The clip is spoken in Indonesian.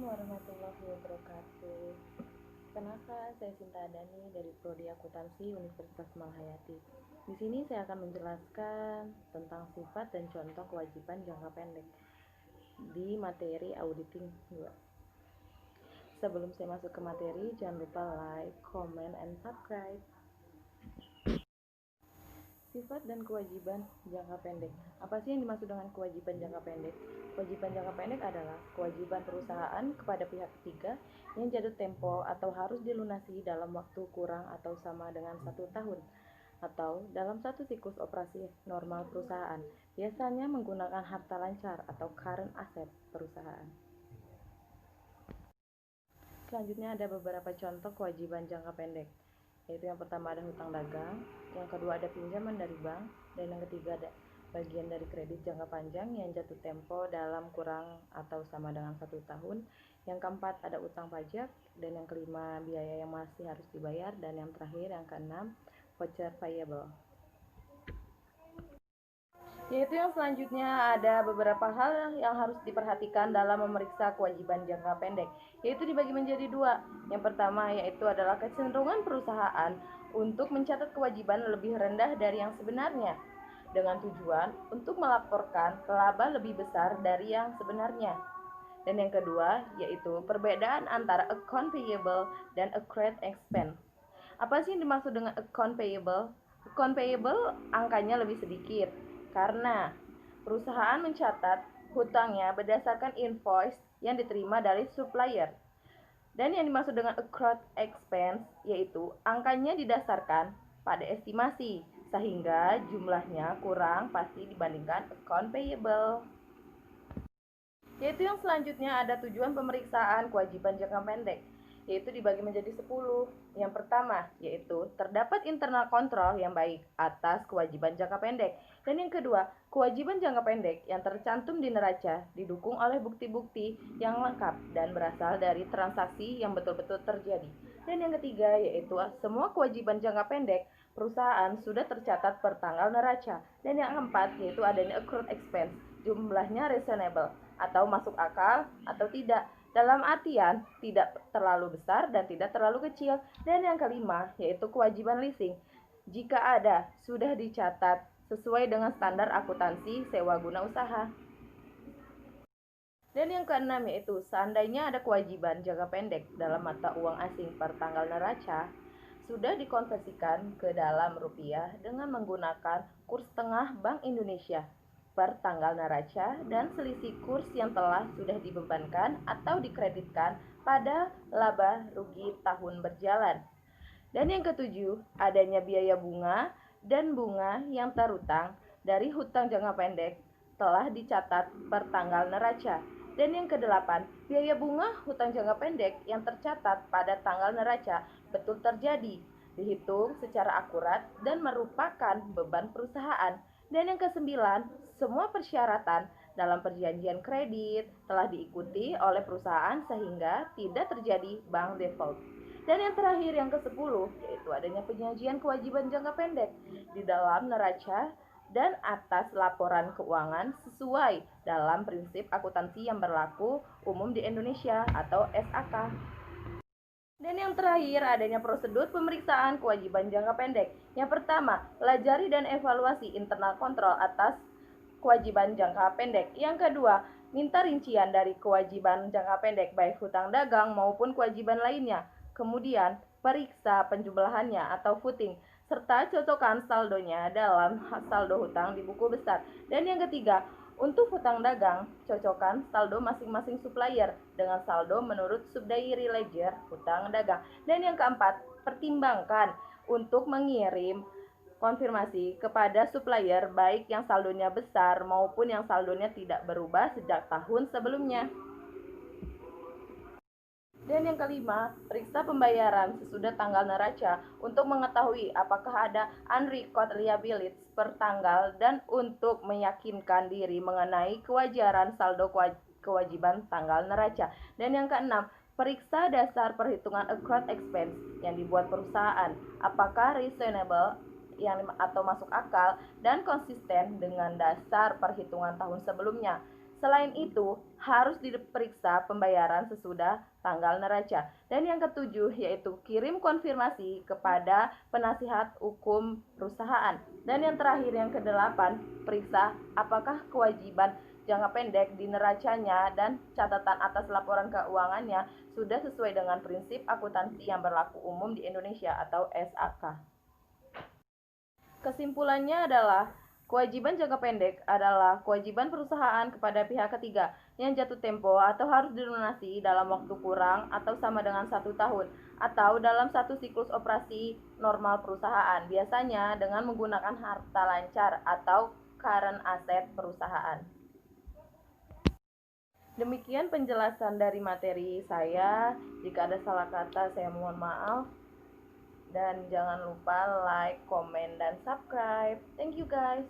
Warahmatullahi Wabarakatuh. Kenalkan, saya Sinta Adani dari Prodi Akuntansi Universitas Malahayati. Di sini saya akan menjelaskan tentang sifat dan contoh kewajiban jangka pendek di materi auditing 2. Sebelum saya masuk ke materi, jangan lupa like, comment, and subscribe. Sifat dan kewajiban jangka pendek. Apa sih yang dimaksud dengan kewajiban jangka pendek? Kewajiban jangka pendek adalah kewajiban perusahaan kepada pihak ketiga yang jatuh tempo atau harus dilunasi dalam waktu kurang atau sama dengan 1 tahun atau dalam satu siklus operasi normal perusahaan, biasanya menggunakan harta lancar atau current asset perusahaan. Selanjutnya ada beberapa contoh kewajiban jangka pendek, yaitu yang pertama ada hutang dagang, yang kedua ada pinjaman dari bank, dan yang ketiga ada bagian dari kredit jangka panjang yang jatuh tempo dalam kurang atau sama dengan 1 tahun, yang keempat ada utang pajak, dan yang kelima biaya yang masih harus dibayar, dan yang terakhir yang keenam voucher payable. Yaitu yang selanjutnya ada beberapa hal yang harus diperhatikan dalam memeriksa kewajiban jangka pendek, yaitu dibagi menjadi dua. Yang pertama yaitu adalah kecenderungan perusahaan untuk mencatat kewajiban lebih rendah dari yang sebenarnya, dengan tujuan untuk melaporkan laba lebih besar dari yang sebenarnya. Dan yang kedua yaitu perbedaan antara account payable dan accrued expense. Apa sih yang dimaksud dengan account payable? Account payable angkanya lebih sedikit karena perusahaan mencatat hutangnya berdasarkan invoice yang diterima dari supplier. Dan yang dimaksud dengan accrued expense yaitu angkanya didasarkan pada estimasi sehingga jumlahnya kurang pasti dibandingkan account payable. Yaitu yang selanjutnya ada tujuan pemeriksaan kewajiban jangka pendek, yaitu dibagi menjadi 10. Yang pertama, yaitu terdapat internal kontrol yang baik atas kewajiban jangka pendek. Dan yang kedua, kewajiban jangka pendek yang tercantum di neraca didukung oleh bukti-bukti yang lengkap dan berasal dari transaksi yang betul-betul terjadi. Dan yang ketiga, yaitu semua kewajiban jangka pendek perusahaan sudah tercatat per tanggal neraca. Dan yang keempat, yaitu adanya accrued expense, jumlahnya reasonable atau masuk akal atau tidak, dalam artian tidak terlalu besar dan tidak terlalu kecil. Dan yang kelima yaitu kewajiban leasing, jika ada sudah dicatat sesuai dengan standar akuntansi sewa guna usaha. Dan yang keenam yaitu seandainya ada kewajiban jangka pendek dalam mata uang asing per tanggal neraca sudah dikonversikan ke dalam rupiah dengan menggunakan kurs tengah Bank Indonesia per tanggal neraca dan selisih kurs yang telah sudah dibebankan atau dikreditkan pada laba rugi tahun berjalan. Dan yang ketujuh, adanya biaya bunga dan bunga yang terutang dari hutang jangka pendek telah dicatat per tanggal neraca. Dan yang kedelapan, biaya bunga hutang jangka pendek yang tercatat pada tanggal neraca betul terjadi, dihitung secara akurat dan merupakan beban perusahaan. Dan yang kesembilan, semua persyaratan dalam perjanjian kredit telah diikuti oleh perusahaan sehingga tidak terjadi bank default. Dan yang terakhir yang ke-10 yaitu adanya penyajian kewajiban jangka pendek di dalam neraca dan atas laporan keuangan sesuai dalam prinsip akuntansi yang berlaku umum di Indonesia atau SAK. Dan yang terakhir adanya prosedur pemeriksaan kewajiban jangka pendek. Yang pertama, pelajari dan evaluasi internal kontrol atas kewajiban jangka pendek. Yang kedua, minta rincian dari kewajiban jangka pendek baik hutang dagang maupun kewajiban lainnya. Kemudian, periksa penjumlahannya atau footing serta cocokkan saldonya dalam saldo hutang di buku besar. Dan yang ketiga, untuk hutang dagang, cocokkan saldo masing-masing supplier dengan saldo menurut subdiary ledger hutang dagang. Dan yang keempat, pertimbangkan untuk mengirim konfirmasi kepada supplier baik yang saldonya besar maupun yang saldonya tidak berubah sejak tahun sebelumnya. Dan yang kelima, periksa pembayaran sesudah tanggal neraca untuk mengetahui apakah ada unrecord liabilities per tanggal dan untuk meyakinkan diri mengenai kewajaran saldo kewajiban tanggal neraca. Dan yang keenam, periksa dasar perhitungan accrued expense yang dibuat perusahaan, apakah reasonable atau masuk akal dan konsisten dengan dasar perhitungan tahun sebelumnya. Selain itu, harus diperiksa pembayaran sesudah tanggal neraca. Dan yang ketujuh yaitu kirim konfirmasi kepada penasihat hukum perusahaan. Dan yang terakhir yang kedelapan, periksa apakah kewajiban jangka pendek di neracanya dan catatan atas laporan keuangannya sudah sesuai dengan prinsip akuntansi yang berlaku umum di Indonesia atau SAK. Kesimpulannya adalah kewajiban jangka pendek adalah kewajiban perusahaan kepada pihak ketiga yang jatuh tempo atau harus dilunasi dalam waktu kurang atau sama dengan 1 tahun atau dalam satu siklus operasi normal perusahaan, biasanya dengan menggunakan harta lancar atau current asset perusahaan. Demikian penjelasan dari materi saya. Jika ada salah kata, saya mohon maaf. Dan jangan lupa like, komen, dan subscribe. Thank you guys.